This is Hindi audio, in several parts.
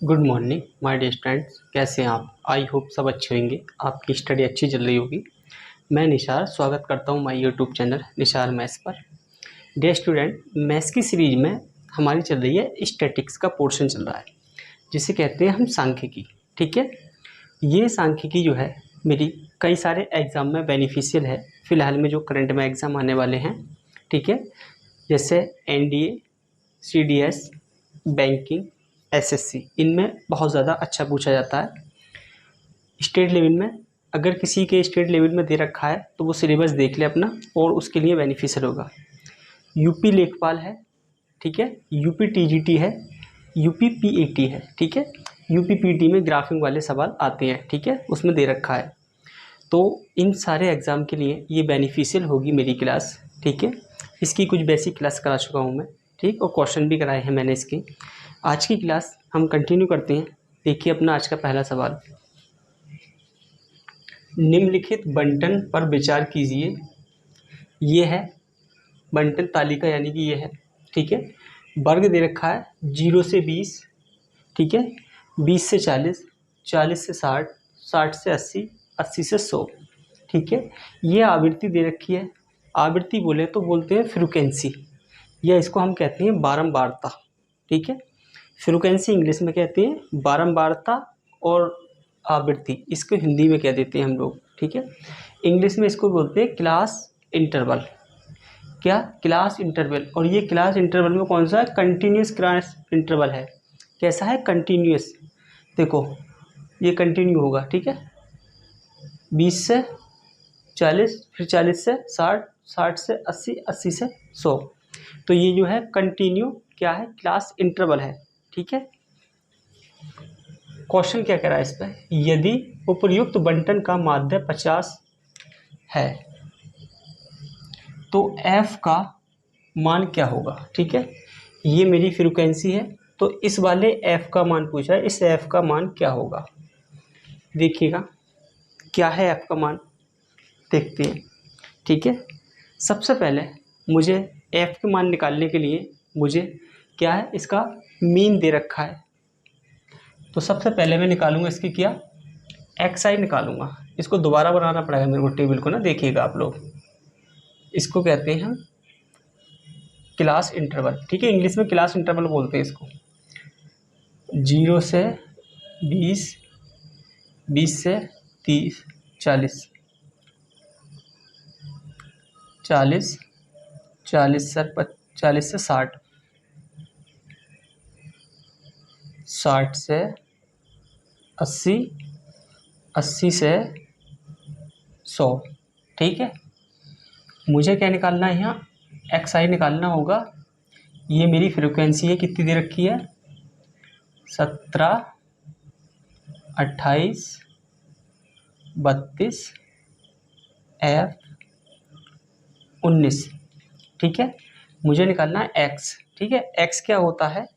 Good morning my dear students, कैसे हैं आप। आई होप सब अच्छे होंगे, आपकी स्टडी अच्छी चल रही होगी। मैं निशार स्वागत करता हूं my YouTube channel Nishar maths पर। डियर स्टूडेंट, मैथ्स की सीरीज में हमारी चल रही है स्टैटिक्स का पोर्शन चल रहा है, जिसे कहते हैं हम सांख्यिकी। ठीक है, ये सांख्यिकी जो है मेरी कई सारे एग्ज़ाम में बेनिफिशियल है। फिलहाल में जो करंट में एग्ज़ाम आने वाले हैं, ठीक है, जैसे एनडीए, सीडीएस, बैंकिंग, एसएससी, इनमें बहुत ज़्यादा अच्छा पूछा जाता है। स्टेट लेवल में अगर किसी के स्टेट लेवल में दे रखा है तो वो सिलेबस देख ले अपना, और उसके लिए बेनिफिशियल होगा। यूपी लेखपाल है, ठीक है, यूपी टीजीटी है, यूपी पीएटी है, ठीक है। यूपी पीटी में ग्राफिंग वाले सवाल आते हैं, ठीक है, उसमें दे रखा है। तो इन सारे एग्ज़ाम के लिए ये बेनिफिशियल होगी मेरी क्लास, ठीक है। इसकी कुछ बेसिक क्लास करा चुका हूँ मैं, ठीक, और क्वेश्चन भी कराए हैं मैंने इसके। आज की क्लास हम कंटिन्यू करते हैं। देखिए अपना आज का पहला सवाल, निम्नलिखित बंटन पर विचार कीजिए। ये है बंटन तालिका, यानी कि ये है, ठीक है। वर्ग दे रखा है 0 से 20, ठीक है, 20 से 40, 40 से 60, 60 से 80, 80 से 100, ठीक है। ये आवृत्ति दे रखी है। आवृत्ति बोले तो बोलते हैं फ्रीक्वेंसी, या इसको हम कहते हैं बारंबारता, ठीक है। फ्रीक्वेंसी इंग्लिश में कहते हैं बारंबारता, और आवृत्ति इसको हिंदी में कह देते हैं हम लोग, ठीक है। इंग्लिश में इसको बोलते हैं क्लास इंटरवल। क्या? Class interval. और ये क्लास इंटरवल में कौन सा है? कंटिन्यूस क्लास इंटरवल है। कैसा है? कंटिन्यूस। देखो ये कंटिन्यू होगा, ठीक है, 20 से 40, फिर 40 से 60, 60 से 80, 80 से 100। तो ये जो है कंटिन्यू क्या है? क्लास इंटरवल है, ठीक है। क्वेश्चन क्या कह रहा है इस पर, यदि उपर्युक्त बंटन का माध्य 50 है तो f का मान क्या होगा, ठीक है। ये मेरी फ्रीक्वेंसी है, तो इस वाले f का मान पूछा है, इस f का मान क्या होगा। देखिएगा क्या है f का मान, देखते हैं, ठीक है। सबसे पहले मुझे f के मान निकालने के लिए मुझे क्या है, इसका मीन दे रखा है। तो सबसे पहले मैं निकालूंगा इसकी क्या, xi निकालूंगा। इसको दोबारा बनाना पड़ेगा मेरे को टेबल को ना, देखिएगा आप लोग। इसको कहते हैं हम क्लास इंटरवल, ठीक है, इंग्लिश में क्लास इंटरवल बोलते हैं इसको। 0 से 20, 20 से 30, 40, 40, 40 से 40 से 60, 60 से 80, 80 से 100, ठीक है। मुझे क्या निकालना है यहाँ, xi निकालना होगा। ये मेरी फ्रीक्वेंसी है, कितनी दे रखी है, 17, 28, 32, f 19, ठीक है। मुझे निकालना है x, ठीक है। x क्या होता है,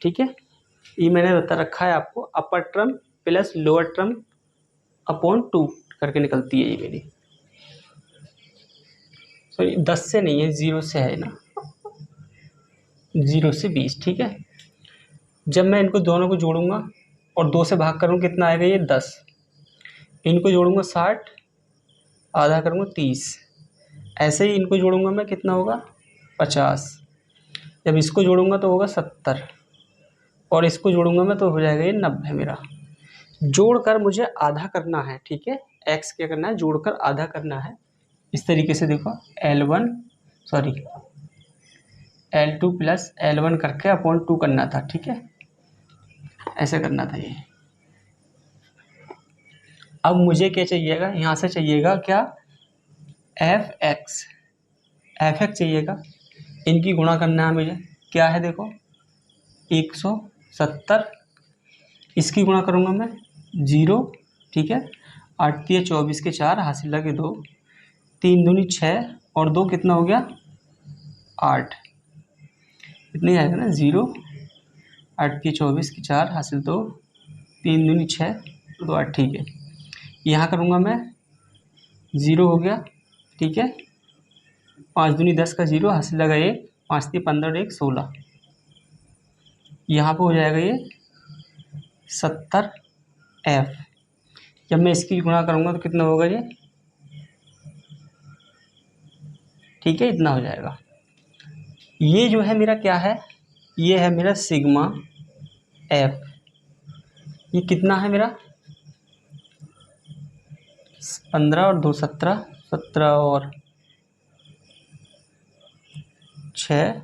ठीक है, ये मैंने बता रखा है आपको, upper term plus lower term upon 2 करके निकलती है ये मेरी। सॉरी 10 से नहीं है, 0 से है ना, 0 से 20, ठीक है। जब मैं इनको दोनों को जोड़ूंगा और 2 से भाग करूँगा, कितना आएगा ये 10। इनको जोड़ूंगा 60, आधा करूँगा 30, ऐसे ही इनको जोड़ूंगा मैं, कितना होगा 50। जब इसको जोड़ूंगा तो होगा 70, और इसको जोड़ूंगा मैं तो हो जाएगा ये 90 मेरा। जोड़कर मुझे आधा करना है, ठीक है। x क्या करना है, जोड़कर आधा करना है। इस तरीके से देखो, L2 प्लस L1 करके अपॉन 2 करना था, ठीक है, ऐसे करना था ये। अब मुझे क्या चाहिएगा, यहाँ से चाहिएगा क्या, fx चाहिएगा। इनकी गुणा करना है मुझे, क्या है देखो 170, इसकी गुणा करूँगा मैं 0, ठीक है। 8 × 24 के 4, हासिल लगे 2, 3 दूनी 6 और 2 कितना हो गया 8, इतनी आएगा ना 0, 8 × 24 के 4, हासिल 2, 3 दूनी 6, 2 8, ठीक है। यहाँ करूँगा मैं 0 हो गया, ठीक है। 5 दूनी 10 का 0, हासिल लगा 1, 5 × 3 15, 1 16। यहाँ पे हो जाएगा ये 70F। जब मैं इसकी गुणा करूँगा तो कितना होगा ये, ठीक है, इतना हो जाएगा। ये जो है मेरा क्या है, ये है मेरा सिग्मा F। ये कितना है मेरा, 15 और 2 17, 17 और 6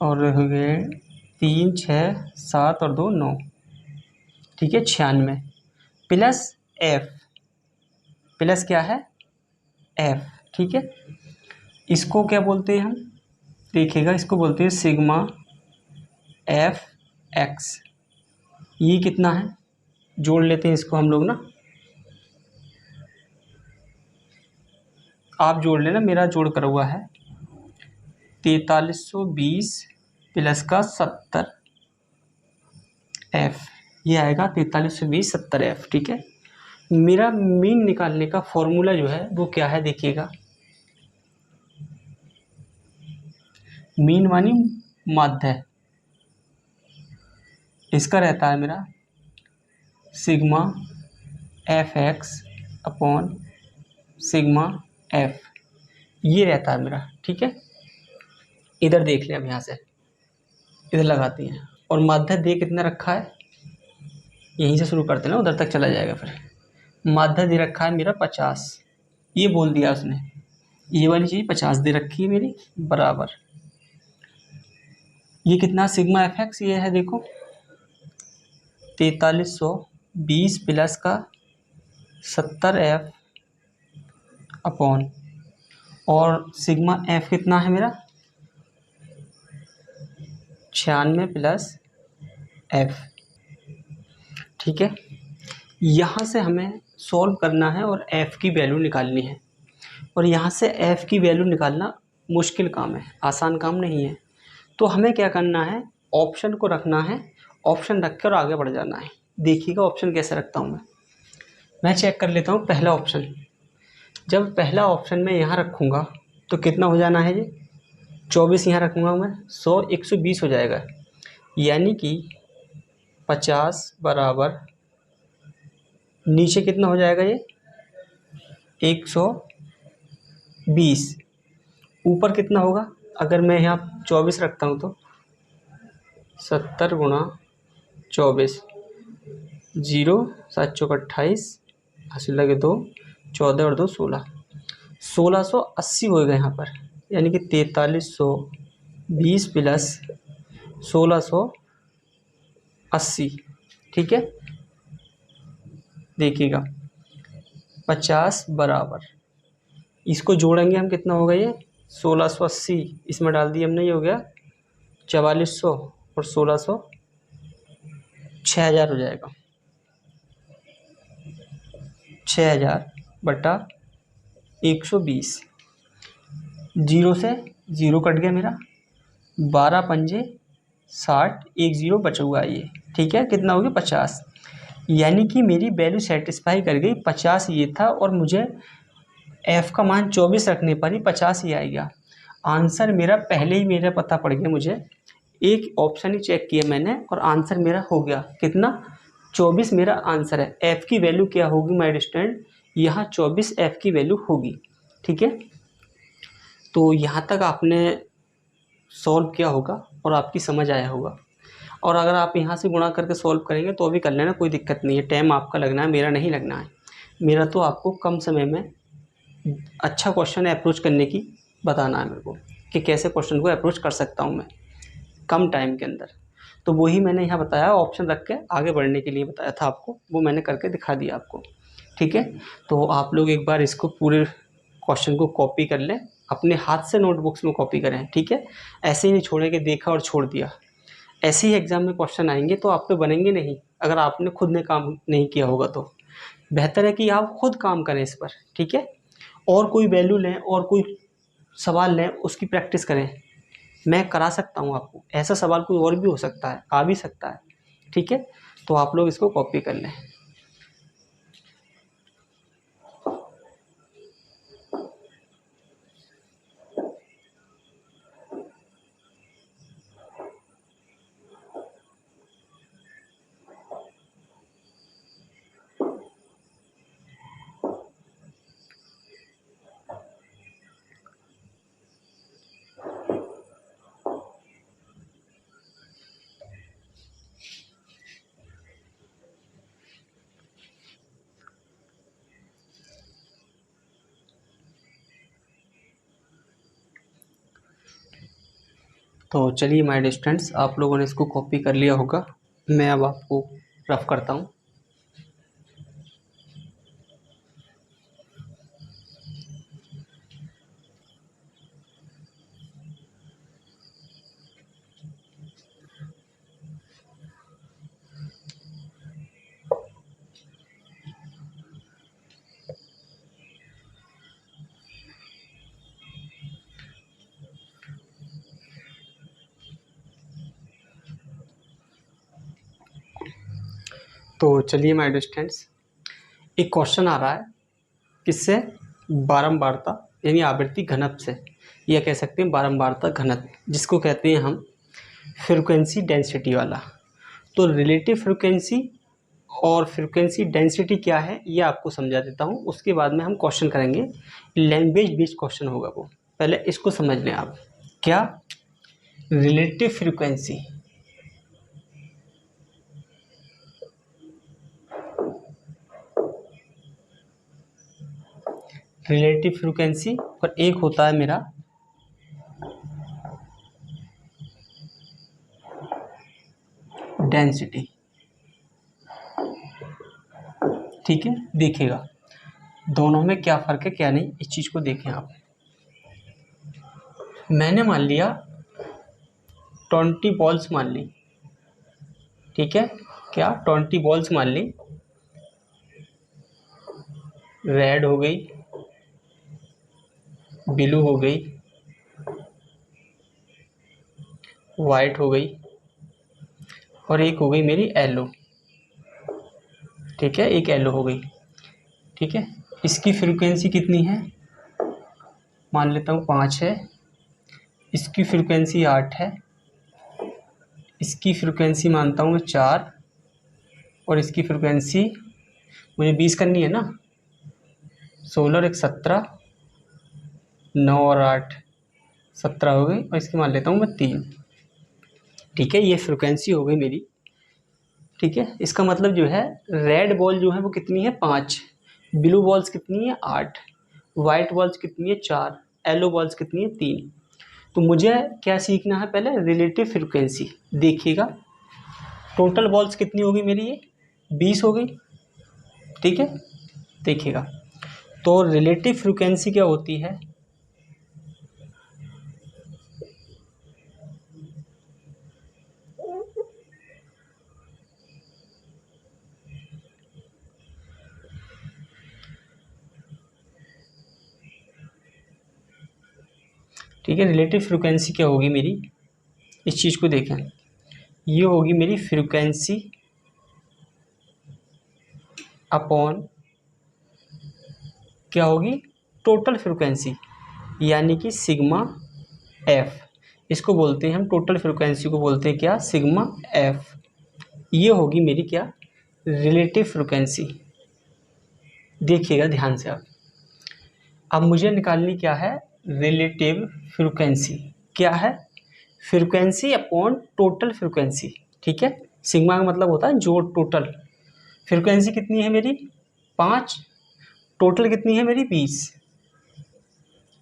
और हो गए 3 6 7 और 2 9, ठीक है, 96 प्लस F, प्लस क्या है F, ठीक है। इसको क्या बोलते हैं हम, देखिएगा, इसको बोलते हैं सिग्मा Fx। ये कितना है, जोड़ लेते हैं इसको हम लोग ना, आप जोड़ लेना, मेरा जोड़ करा हुआ है 4320 प्लस का 70F, ये आएगा 4320 70F, ठीक है। मेरा मीन निकालने का फॉर्मूला जो है वो क्या है, देखिएगा, मीन मानी माध्य, इसका रहता है मेरा sigma Fx upon sigma F, ये रहता है मेरा, ठीक है। इधर देख लें, अब यहाँ से इधर लगाती हैं, और माध्य दे कितना रखा है, यहीं से शुरू करते हैं ना, उधर तक चला जाएगा। फिर माध्य दे रखा है मेरा 50, ये बोल दिया उसने, ये वाली चीज़ 50 दे रखी है मेरी, बराबर ये कितना सिग्मा Fx, ये है देखो 4320 प्लस का 70F अपॉन, और सिग्मा F कितना है मेरा 96 प्लस F, ठीक है। यहाँ से हमें सॉल्व करना है और F की वैल्यू निकालनी है, और यहाँ से F की वैल्यू निकालना मुश्किल काम है, आसान काम नहीं है। तो हमें क्या करना है, ऑप्शन को रखना है, ऑप्शन रख कर आगे बढ़ जाना है। देखिएगा ऑप्शन कैसे रखता हूँ मैं चेक कर लेता हूँ। पहला ऑप्शन, जब पहला ऑप्शन मैं यहाँ रखूँगा तो कितना हो जाना है, ये 24 यहाँ रखूँगा मैं, 100 120 हो जाएगा, यानी कि 50 बराबर नीचे कितना हो जाएगा, ये 120, ऊपर कितना होगा, अगर मैं यहाँ 24 रखता हूँ तो 70 गुणा 24, 0 7 चौक 28, 80 लगे 2, 14 और 2 16, 1680 होएगा यहाँ पर, यानी कि 4320 प्लस 1680, ठीक है। देखिएगा 50 बराबर, इसको जोड़ेंगे हम, कितना होगा ये 1680, इसमें डाल दिए हमने, ये हो गया 4400 और 1600, 6000 हो जाएगा, 6000 बटा 120, जीरो से ज़ीरो कट गया मेरा, 12 पंजे 60, एक ज़ीरो बचा हुआ है ये, ठीक है, कितना हो गया 50, यानी कि मेरी वैल्यू सेटिस्फाई कर गई, 50 ये था, और मुझे F का मान 24 रखने पर ही 50 ही आएगा। आंसर मेरा पहले ही मेरा पता पड़ गया, मुझे एक ऑप्शन ही चेक किया मैंने और आंसर मेरा हो गया कितना, 24 मेरा आंसर है। F की वैल्यू क्या होगी माय स्टूडेंट, यहाँ 24 F की वैल्यू होगी, ठीक है। तो यहाँ तक आपने सॉल्व किया होगा और आपकी समझ आया होगा, और अगर आप यहाँ से गुणा करके सॉल्व करेंगे तो भी कर लेना, कोई दिक्कत नहीं है, टाइम आपका लगना है, मेरा नहीं लगना है। मेरा तो आपको कम समय में अच्छा क्वेश्चन अप्रोच करने की बताना है मेरे को, कि कैसे क्वेश्चन को अप्रोच कर सकता हूँ मैं कम टाइम के अंदर। तो वही मैंने यहाँ बताया, ऑप्शन रख के आगे बढ़ने के लिए बताया था आपको, वो मैंने करके दिखा दिया आपको, ठीक है। तो आप लोग एक बार इसको पूरे क्वेश्चन को कॉपी कर लें, अपने हाथ से नोटबुक्स में कॉपी करें, ठीक है। ऐसे ही नहीं छोड़े कि देखा और छोड़ दिया, ऐसे ही एग्ज़ाम में क्वेश्चन आएंगे तो आप पे बनेंगे नहीं, अगर आपने खुद ने काम नहीं किया होगा। तो बेहतर है कि आप खुद काम करें इस पर, ठीक है, और कोई वैल्यू लें और कोई सवाल लें, उसकी प्रैक्टिस करें। मैं करा सकता हूँ आपको, ऐसा सवाल कोई और भी हो सकता है, आ भी सकता है, ठीक है। तो आप लोग इसको कॉपी कर लें। तो चलिए माय डियर स्टूडेंट्स, आप लोगों ने इसको कॉपी कर लिया होगा। मैं अब आपको रफ करता हूँ। तो चलिए माय डियर स्टूडेंट्स, एक क्वेश्चन आ रहा है किससे? बारंबारता यानी आवृत्ति घनत्व से, या कह सकते हैं बारंबारता घनत्व, जिसको कहते हैं हम फ्रीक्वेंसी डेंसिटी वाला। तो रिलेटिव फ्रीक्वेंसी और फ्रीक्वेंसी डेंसिटी क्या है ये आपको समझा देता हूँ, उसके बाद में हम क्वेश्चन करेंगे। लैंग्वेज बेस्ड क्वेश्चन होगा वो। पहले इसको समझ लें आप। क्या? Relative frequency. रिलेटिव फ्रीक्वेंसी और एक होता है मेरा डेंसिटी। ठीक है, देखिएगा दोनों में क्या फ़र्क है क्या नहीं, इस चीज़ को देखें आप। मैंने मान लिया 20 बॉल्स मान ली। ठीक है, क्या 20 बॉल्स मान ली। रेड हो गई, ब्लू हो गई, वाइट हो गई और एक हो गई मेरी येलो। ठीक है, एक येलो हो गई। ठीक है, इसकी फ्रीक्वेंसी कितनी है? मान लेता हूँ 5 है। इसकी फ्रीक्वेंसी 8 है। इसकी फ्रीक्वेंसी मानता हूँ मैं 4 और इसकी फ्रीक्वेंसी मुझे 20 करनी है ना। 16 और 1 17, 9 और 8 17 हो गई और इसकी मान लेता हूँ मैं 3। ठीक है, ये फ्रीक्वेंसी हो गई मेरी। ठीक है, इसका मतलब जो है रेड बॉल जो है वो कितनी है? 5। ब्लू बॉल्स कितनी है? 8। वाइट बॉल्स कितनी है? 4। येलो बॉल्स कितनी है? 3। तो मुझे क्या सीखना है? पहले रिलेटिव फ्रीक्वेंसी। देखिएगा टोटल बॉल्स कितनी होगी मेरी? ये 20 हो गई। ठीक है, देखिएगा तो रिलेटिव फ्रीक्वेंसी क्या होती है? ठीक है, रिलेटिव फ्रीक्वेंसी क्या होगी मेरी? इस चीज़ को देखें, ये होगी मेरी फ्रीक्वेंसी अपॉन क्या होगी? टोटल फ्रीक्वेंसी, यानी कि सिग्मा एफ। इसको बोलते हैं हम, टोटल फ्रीक्वेंसी को बोलते हैं क्या? Sigma F. ये होगी मेरी क्या? Relative frequency. देखिएगा ध्यान से आप। अब मुझे निकालनी क्या है? Relative frequency. क्या है? Frequency upon total frequency. ठीक है, सिग्मा का मतलब होता है जोड़, टोटल। फ्रीक्वेंसी कितनी है मेरी? 5। टोटल कितनी है मेरी? 20।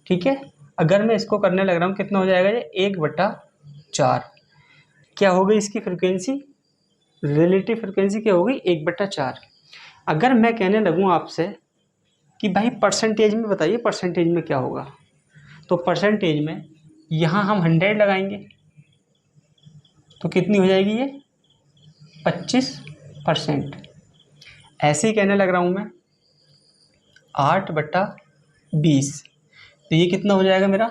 ठीक है, अगर मैं इसको करने लग रहा हूँ कितना हो जाएगा ये? 1/4। क्या हो गई इसकी फ्रीक्वेंसी? रिलेटिव फ्रीक्वेंसी क्या हो गई? 1/4। अगर मैं कहने लगूँ आपसे कि भाई परसेंटेज में बताइए, परसेंटेज में क्या होगा? तो परसेंटेज में यहाँ हम 100 लगाएंगे तो कितनी हो जाएगी ये? 25%। ऐसे ही कहने लग रहा हूँ मैं 8/20, तो ये कितना हो जाएगा मेरा?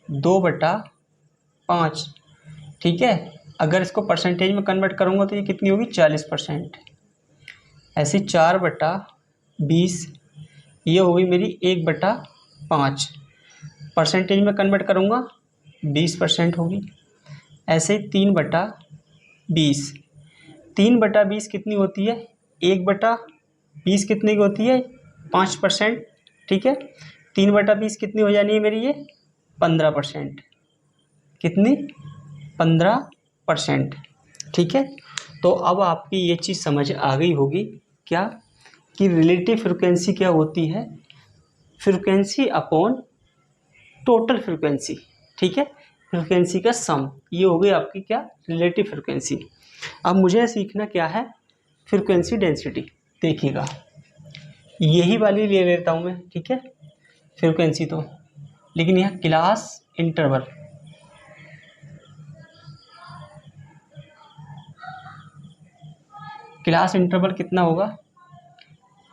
2/5। ठीक है, अगर इसको परसेंटेज में कन्वर्ट करूँगा तो ये कितनी होगी? 40%। ऐसे 4/20, ये होगी मेरी 1/5। परसेंटेज में कन्वर्ट करूँगा 20% होगी। ऐसे 3/20। 3/20 कितनी होती है? 1/20 कितने की होती है? 5%। ठीक है, 3/20 कितनी हो जानी है मेरी? ये 15%। कितनी? 15%। ठीक है, तो अब आपकी ये चीज़ समझ आ गई होगी क्या कि रिलेटिव फ्रिक्वेंसी क्या होती है? Frequency upon total frequency. ठीक है, फ्रिक्वेंसी का सम, ये हो गई आपकी क्या, रिलेटिव फ्रिक्वेंसी। अब मुझे सीखना क्या है, फ्रिक्वेंसी डेंसिटी। देखिएगा यही वाली ले लेता हूँ मैं, ठीक है, फ्रिक्वेंसी तो, लेकिन यह क्लास इंटरवल, क्लास इंटरवल कितना होगा,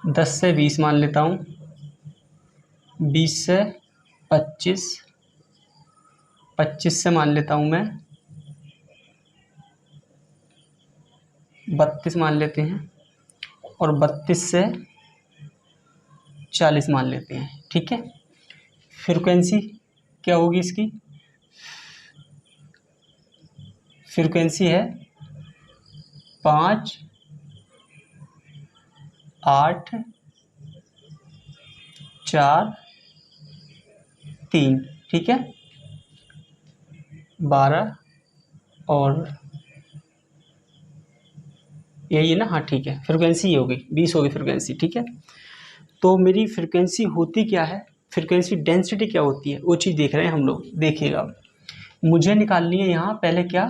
10 से 20 मान लेता हूँ, 20 से 25, 25 से मान लेता हूँ मैं 32 मान लेते हैं, और 32 से 40 मान लेते हैं, ठीक है। फ्रिक्वेंसी क्या होगी इसकी, फ्रिक्वेंसी है 5, 8, 4, 3, ठीक है, 12 और यही है ना, हाँ ठीक है, फ्रिक्वेंसी ये हो गई 20 हो गई फ्रिक्वेंसी, ठीक है। तो मेरी फ्रिक्वेंसी होती क्या है, फ्रिक्वेंसी डेंसिटी क्या होती है, वो चीज़ देख रहे हैं हम लोग। देखिएगा मुझे निकालनी है यहाँ पहले क्या,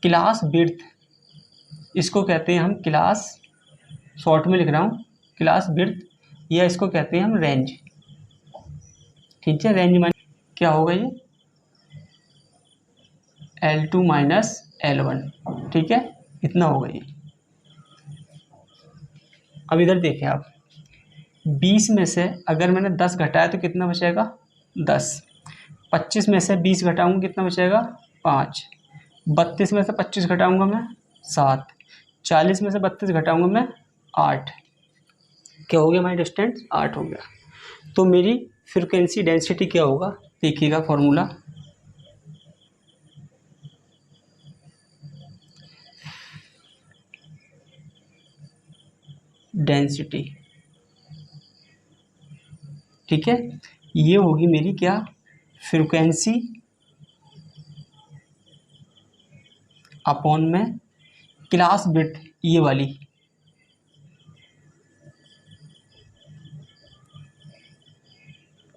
क्लास विड्थ, इसको कहते हैं हम क्लास, शॉर्ट में लिख रहा हूँ क्लास विड्थ, या इसको कहते हैं हम रेंज, ठीक है। रेंज माइनस क्या होगा ये, L2 माइनस L1, ठीक है, इतना होगा ये। अब इधर देखें आप, 20 में से अगर मैंने 10 घटाया तो कितना बचेगा, 10, 25 में से 20 घटाऊंगा कितना बचेगा, 5, 32 में से 25 घटाऊंगा मैं 7, 40 में से 32 घटाऊंगा मैं 8, क्या हो गया हमारी डिस्टेंस, 8 हो गया। तो मेरी फ्रिक्वेंसी डेंसिटी क्या होगा, देखिएगा फॉर्मूला, डेंसिटी, ठीक है, ये होगी मेरी क्या, फ्रिक्वेंसी अपॉन में क्लास विड्थ, ये वाली,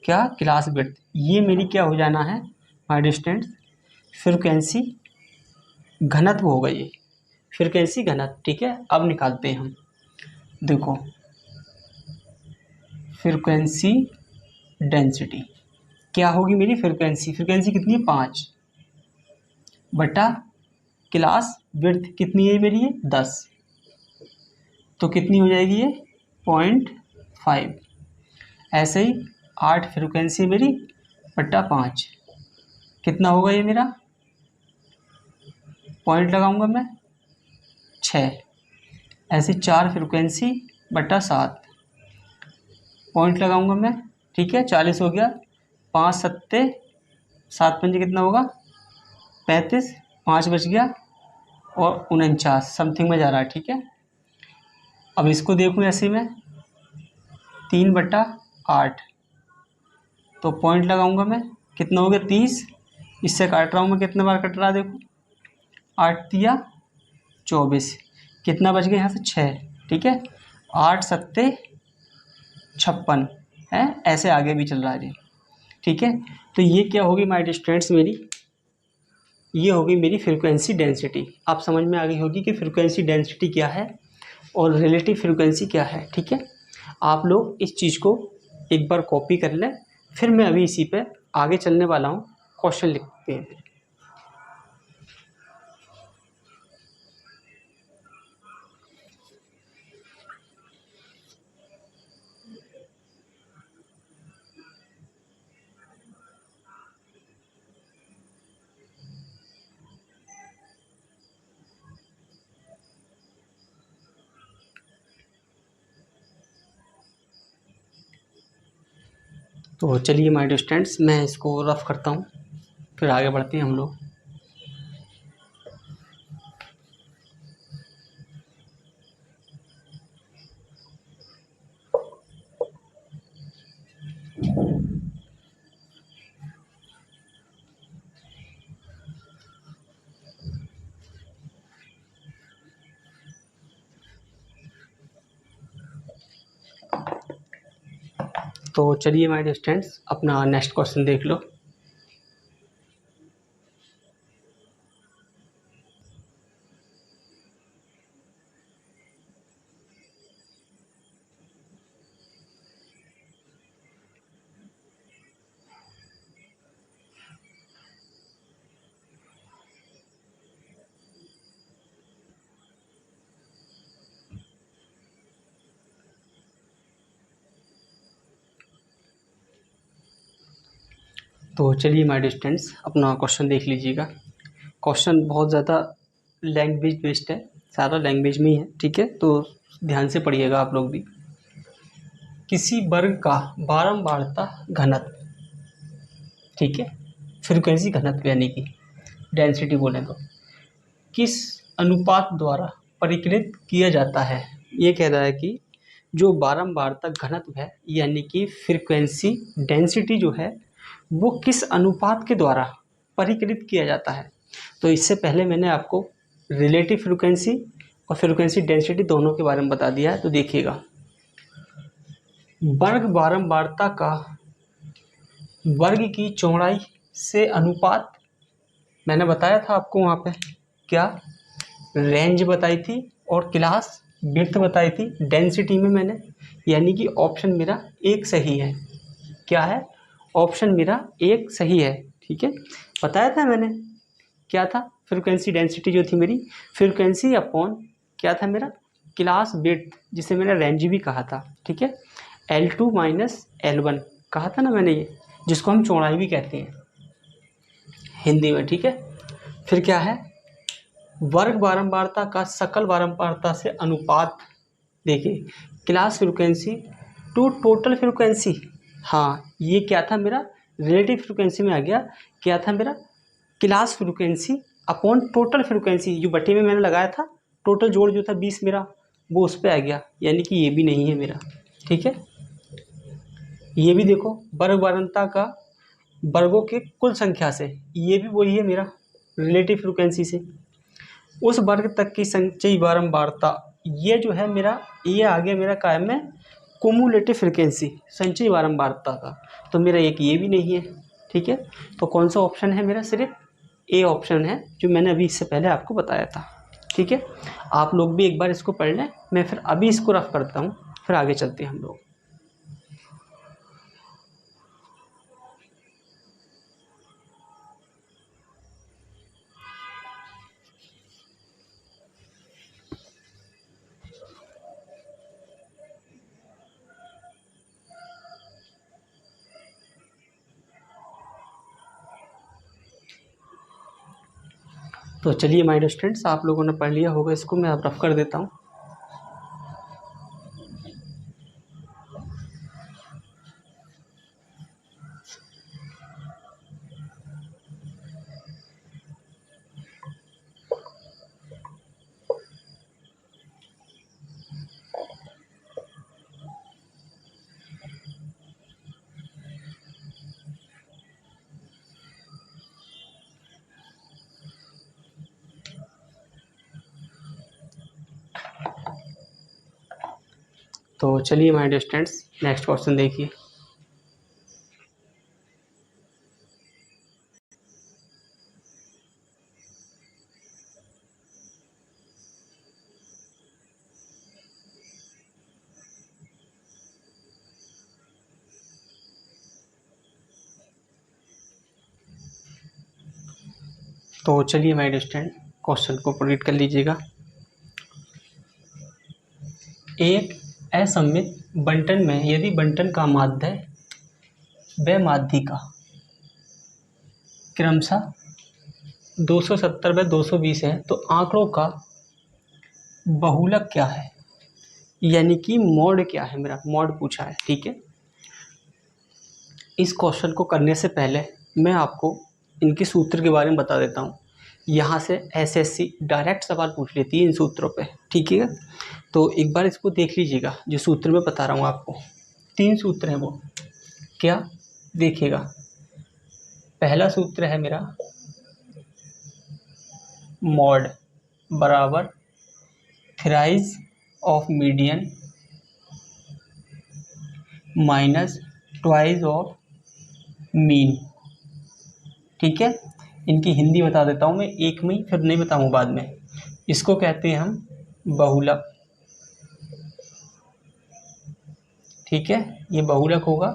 क्या क्लास विड्थ, ये मेरी क्या हो जाना है माई डिस्टेंस, फ्रिक्वेंसी घनत्व होगा ये, फ्रिक्वेंसी घनत्व, ठीक है। अब निकालते हैं हम, देखो फ्रिक्वेंसी डेंसिटी क्या होगी मेरी, फ्रिक्वेंसी, फ्रिक्वेंसी कितनी है 5 बटा क्लास विड्थ कितनी है मेरी, ये 10, तो कितनी हो जाएगी ये 0.5, ऐसे ही 8 फ्रिक्वेंसी मेरी बटा 5, कितना होगा ये मेरा, पॉइंट लगाऊंगा मैं 6, ऐसे 4 फ्रिक्वेंसी बटा 7, पॉइंट लगाऊंगा मैं, ठीक है, 40 हो गया, 5 सत्ते 7 पंजे कितना होगा 35, 5 बच गया, और 49 समथिंग में जा रहा है, ठीक है। अब इसको देखूँ ऐसे में 3/8, तो पॉइंट लगाऊंगा मैं, कितना हो गया 30, इससे काट रहा हूँ मैं, कितने बार कट रहा है देखो, 8 तिया 24, कितना बच गया यहाँ से 6, ठीक है, 8 सत्ते 56 है, ऐसे आगे भी चल रहा है, ठीक है। तो ये क्या होगी माय स्टूडेंट्स मेरी, ये होगी मेरी फ्रिक्वेंसी डेंसिटी। आप समझ में आ गई होगी कि फ्रिक्वेंसी डेंसिटी क्या है और रिलेटिव फ्रिक्वेंसी क्या है, ठीक है। आप लोग इस चीज़ को एक बार कॉपी कर लें, फिर मैं अभी इसी पे आगे चलने वाला हूँ, क्वेश्चन लिखते हैं। तो चलिए माय डियर स्टूडेंट्स, मैं इसको रफ करता हूँ, फिर आगे बढ़ते हैं हम लोग। तो चलिए माय डियर स्टूडेंट्स, अपना नेक्स्ट क्वेश्चन देख लो। तो चलिए माय डियर स्टूडेंट्स, अपना क्वेश्चन देख लीजिएगा। क्वेश्चन बहुत ज़्यादा लैंग्वेज बेस्ड है, सारा लैंग्वेज में ही है, ठीक है। तो ध्यान से पढ़िएगा आप लोग भी। किसी वर्ग का बारंबारता घनत्व, ठीक है, फ्रीक्वेंसी घनत्व यानी कि डेंसिटी बोले तो, किस अनुपात द्वारा परिकलित किया जाता है। ये कह रहा है कि जो बारंबारता घनत्व है यानी कि फ्रीक्वेंसी डेंसिटी जो है वो किस अनुपात के द्वारा परिकलित किया जाता है। तो इससे पहले मैंने आपको रिलेटिव फ्रीक्वेंसी और फ्रीक्वेंसी डेंसिटी दोनों के बारे में बता दिया है। तो देखिएगा, वर्ग बारंबारता का वर्ग की चौड़ाई से अनुपात, मैंने बताया था आपको वहाँ पे क्या, रेंज बताई थी और क्लास विड्थ बताई थी। डेंसिटी में मैंने, यानी कि ऑप्शन मेरा एक सही है। क्या है? ऑप्शन मेरा एक सही है, ठीक है। बताया था मैंने, क्या था? फ्रीक्वेंसी डेंसिटी जो थी मेरी, फ्रीक्वेंसी अपॉन क्या था मेरा, क्लास विड्थ, जिसे मैंने रेंज भी कहा था, ठीक है। L2 माइनस L1 कहा था ना मैंने, ये जिसको हम चौड़ाई भी कहते हैं हिंदी में, ठीक है। फिर क्या है, वर्ग बारंबारता का सकल बारंबारता से अनुपात। देखिए, class frequency to total frequency, हाँ ये क्या था मेरा, रिलेटिव फ्रीक्वेंसी में आ गया। क्या था मेरा, class frequency upon total frequency, जो बटे में मैंने लगाया था, टोटल जोड़ जो था 20 मेरा, वो उस पर आ गया, यानी कि ये भी नहीं है मेरा, ठीक है। ये भी देखो, वर्ग बारंबारता का वर्गों के कुल संख्या से, ये भी वही है मेरा, रिलेटिव फ्रीक्वेंसी से उस वर्ग तक की संचयी बारंबारता, ये जो है मेरा, ये आ गया मेरा कायम में कुमुलेटिव फ्रीक्वेंसी, संचयी बारंबारता का। तो मेरा एक ये भी नहीं है, ठीक है। तो कौन सा ऑप्शन है मेरा, सिर्फ ए ऑप्शन है, जो मैंने अभी इससे पहले आपको बताया था, ठीक है। आप लोग भी एक बार इसको पढ़ लें, मैं फिर अभी इसको रफ करता हूँ, फिर आगे चलते हैं हम लोग। तो चलिए माय डियर स्टूडेंट्स, आप लोगों ने पढ़ लिया होगा इसको, मैं अब रफ कर देता हूँ। तो चलिए my dear students, next question देखिए। तो चलिए माय डियर स्टूडेंट, क्वेश्चन को रीड कर लीजिएगा। एक असममित बंटन में यदि बंटन का माध्य व माध्यिका क्रमशः 270 व 220 है, तो आंकड़ों का बहुलक क्या है, यानी कि मॉड क्या है, मेरा मॉड पूछा है, ठीक है। इस क्वेश्चन को करने से पहले मैं आपको इनके सूत्र के बारे में बता देता हूँ। यहाँ से एसएससी डायरेक्ट सवाल पूछ लेती है इन सूत्रों पे, ठीक है। तो एक बार इसको देख लीजिएगा, जो सूत्र मैं बता रहा हूँ आपको, 3 सूत्र हैं वो। क्या? देखिएगा, पहला सूत्र है मेरा मॉड बराबर thrice of median minus twice of mean, ठीक है। इनकी हिंदी बता देता हूँ मैं एक में ही, फिर नहीं बताऊँ बाद में। इसको कहते हैं हम बहुलक, ठीक है। ये बहुलक होगा,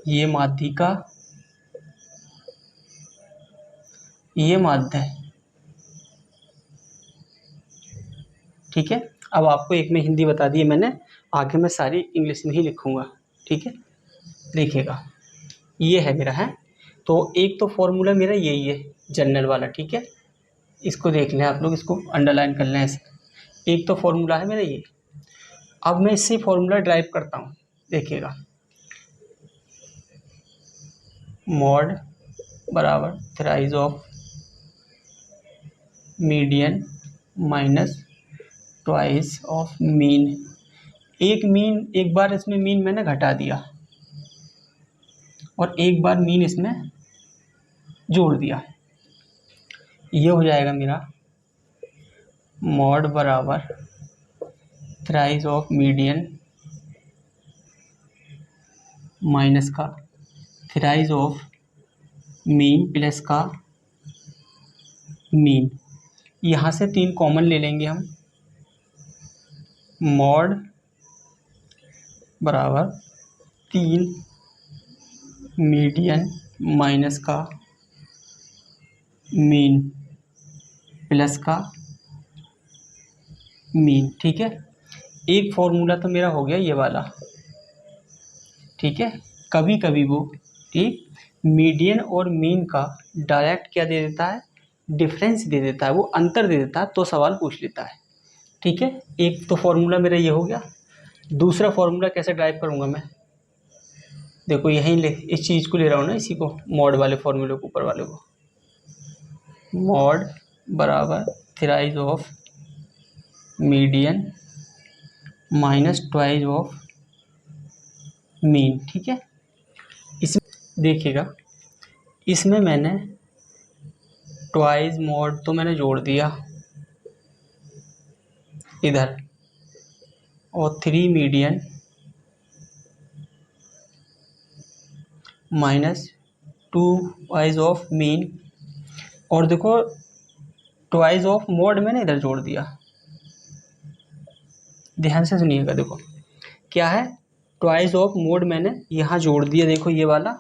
ये माध्यिका, ये माध्य है, ठीक है। अब आपको एक में हिंदी बता दी है मैंने, आगे मैं सारी इंग्लिश में ही लिखूंगा, ठीक है। देखिएगा ये है मेरा है। तो एक तो फॉर्मूला मेरा यही है जनरल वाला, ठीक है, इसको देख लें आप लोग, इसको अंडरलाइन कर लें ऐसे। एक तो फॉर्मूला है मेरा ये। अब मैं इससे फॉर्मूला ड्राइव करता हूँ, देखिएगा मॉड बराबर thrice of median minus twice of mean. एक बार इसमें मीन मैंने घटा दिया और एक बार मीन इसमें जोड़ दिया। ये हो जाएगा मेरा मॉड बराबर थ्राइस ऑफ मीडियन माइनस का थ्राइस ऑफ मीन प्लस का मीन। यहाँ से 3 कॉमन ले लेंगे हम। मॉड बराबर 3 मीडियन माइनस का मीन प्लस का मीन, ठीक है। एक फॉर्मूला तो मेरा हो गया ये वाला, ठीक है। कभी कभी वो ठीक मीडियन और मीन का डायरेक्ट क्या दे देता है, डिफरेंस दे देता है, वो अंतर दे देता है, तो सवाल पूछ लेता है, ठीक है। एक तो फॉर्मूला मेरा ये हो गया। दूसरा फॉर्मूला कैसे ड्राइव करूँगा मैं, देखो यहीं ले इस चीज़ को ले रहा हूँ ना, इसी को मॉड वाले फॉर्मूले को, ऊपर वाले को। मॉड बराबर thrice of median minus twice of mean, ठीक है। इसमें देखिएगा, इसमें मैंने ट्वाइस मॉड तो मैंने जोड़ दिया इधर, और 3 median minus 2 twice of mean, और देखो ट्वाइस ऑफ मॉड मैंने इधर जोड़ दिया। ध्यान से सुनिएगा, देखो क्या है, ट्वाइस ऑफ मोड मैंने यहाँ जोड़ दिया, देखो ये वाला,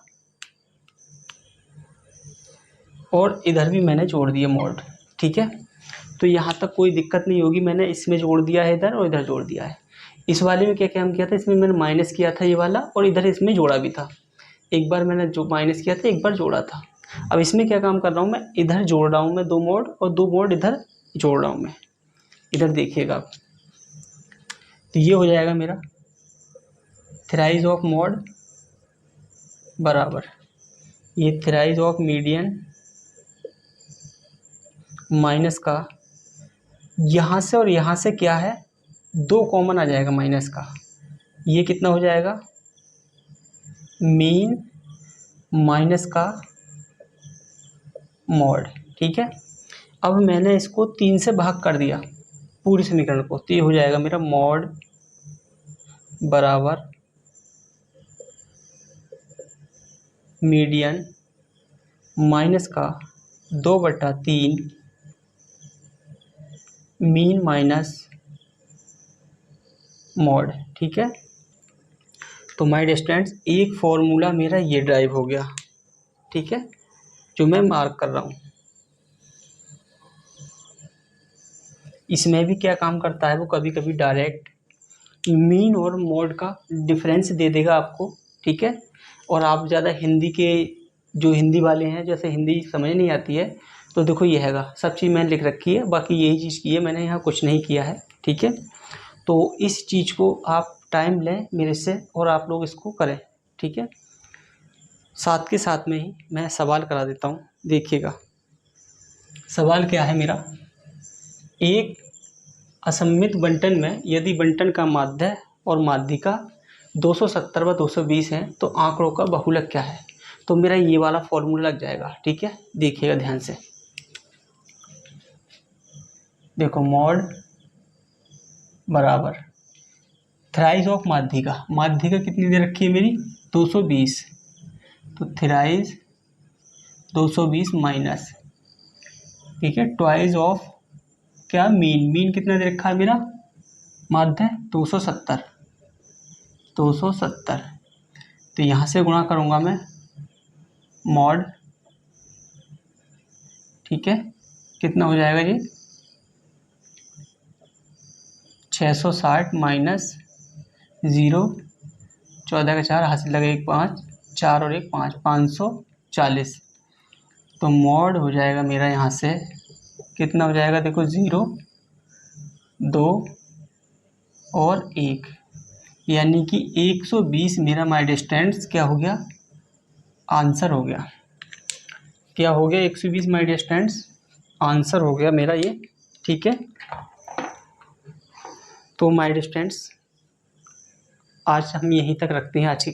और इधर भी मैंने जोड़ दिया मोड, ठीक है। तो यहाँ तक कोई दिक्कत नहीं होगी, मैंने इसमें जोड़ दिया है इधर और इधर जोड़ दिया है। इस वाले में क्या काम किया था, इसमें मैंने माइनस किया था ये वाला, और इधर इसमें जोड़ा भी था। एक बार मैंने जो माइनस किया था, एक बार जोड़ा था। अब इसमें क्या काम कर रहा हूँ मैं, इधर जोड़ रहा हूँ मैं 2 मोड, और 2 मोड इधर जोड़ रहा हूँ मैं, इधर देखिएगा आप। तो ये हो जाएगा मेरा थ्राइस ऑफ मॉड बराबर ये थ्राइस ऑफ मीडियन माइनस का, यहाँ से और यहाँ से क्या है, 2 कॉमन आ जाएगा माइनस का, ये कितना हो जाएगा, मीन माइनस का मॉड, ठीक है। अब मैंने इसको 3 से भाग कर दिया पूरी समीकरण को, तो ये हो जाएगा मेरा मॉड बराबर मीडियन माइनस का 2/3 मीन माइनस मॉड, ठीक है। तो माय डियर स्टूडेंट्स, एक फॉर्मूला मेरा ये ड्राइव हो गया, ठीक है, जो मैं मार्क कर रहा हूँ। इसमें भी क्या काम करता है, वो कभी कभी डायरेक्ट मीन और मॉड का डिफरेंस दे देगा आपको, ठीक है। और आप ज़्यादा हिंदी के जो हिंदी वाले हैं, जैसे हिंदी समझ नहीं आती है, तो देखो ये हैगा, सब चीज़ मैंने लिख रखी है, बाकी यही चीज़ की है मैंने, यहाँ कुछ नहीं किया है, ठीक है। तो इस चीज़ को आप टाइम लें मेरे से और आप लोग इसको करें, ठीक है। साथ के साथ में ही मैं सवाल करा देता हूँ, देखिएगा सवाल क्या है मेरा। एक असममित बंटन में यदि बंटन का माध्य और माध्यिका 270 व 220 है, तो आंकड़ों का बहुलक क्या है। तो मेरा ये वाला फॉर्मूला लग जाएगा, ठीक है, देखिएगा ध्यान से। देखो मॉड बराबर थ्राइस ऑफ माध्यिका, माध्यिका कितनी दे रखी है मेरी 220, तो थ्राइस 220 माइनस, ठीक है, ट्वाइस ऑफ क्या मीन, मीन कितना दे रखा है मेरा माध्य 270, 270, तो यहाँ से गुणा करूँगा मैं मॉड, ठीक है, कितना हो जाएगा जी 660 माइनस 0 14 का 4, हाथ से लगे 1 5, 4 और 1 5, 540। तो मॉड हो जाएगा मेरा यहाँ से कितना हो जाएगा, देखो 0 2 और 1, यानी कि 120 मेरा माय डियर स्टूडेंट्स क्या हो गया, आंसर हो गया। क्या हो गया, 120 माय डियर स्टूडेंट्स आंसर हो गया मेरा ये। ठीक है, तो माय डियर स्टूडेंट्स आज हम यहीं तक रखते हैं आज की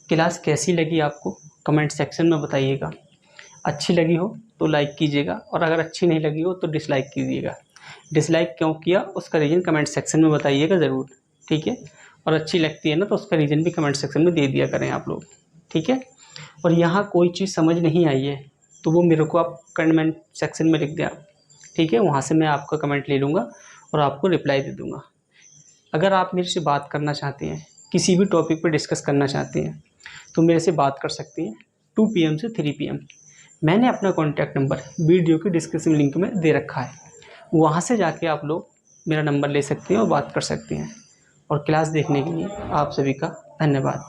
क्लास कैसी लगी आपको कमेंट सेक्शन में बताइएगा। अच्छी लगी हो तो लाइक कीजिएगा, और अगर अच्छी नहीं लगी हो तो डिसलाइक कीजिएगा। डिसलाइक क्यों किया उसका रीज़न कमेंट सेक्शन में बताइएगा ज़रूर। ठीक है, और अच्छी लगती है ना तो उसका रीज़न भी कमेंट सेक्शन में दे दिया करें आप लोग। ठीक है, और यहाँ कोई चीज़ समझ नहीं आई है तो वो मेरे को आप कमेंट सेक्शन में लिख दें आप। ठीक है, वहाँ से मैं आपका कमेंट ले लूँगा और आपको रिप्लाई दे दूँगा। अगर आप मेरे से बात करना चाहते हैं, किसी भी टॉपिक पर डिस्कस करना चाहते हैं, तो मेरे से बात कर सकते हैं 2 PM से 3 PM। मैंने अपना कॉन्टैक्ट नंबर वीडियो के डिस्क्रिप्शन लिंक में दे रखा है, वहाँ से जाके आप लोग मेरा नंबर ले सकते हैं और बात कर सकते हैं। और क्लास देखने के लिए आप सभी का धन्यवाद।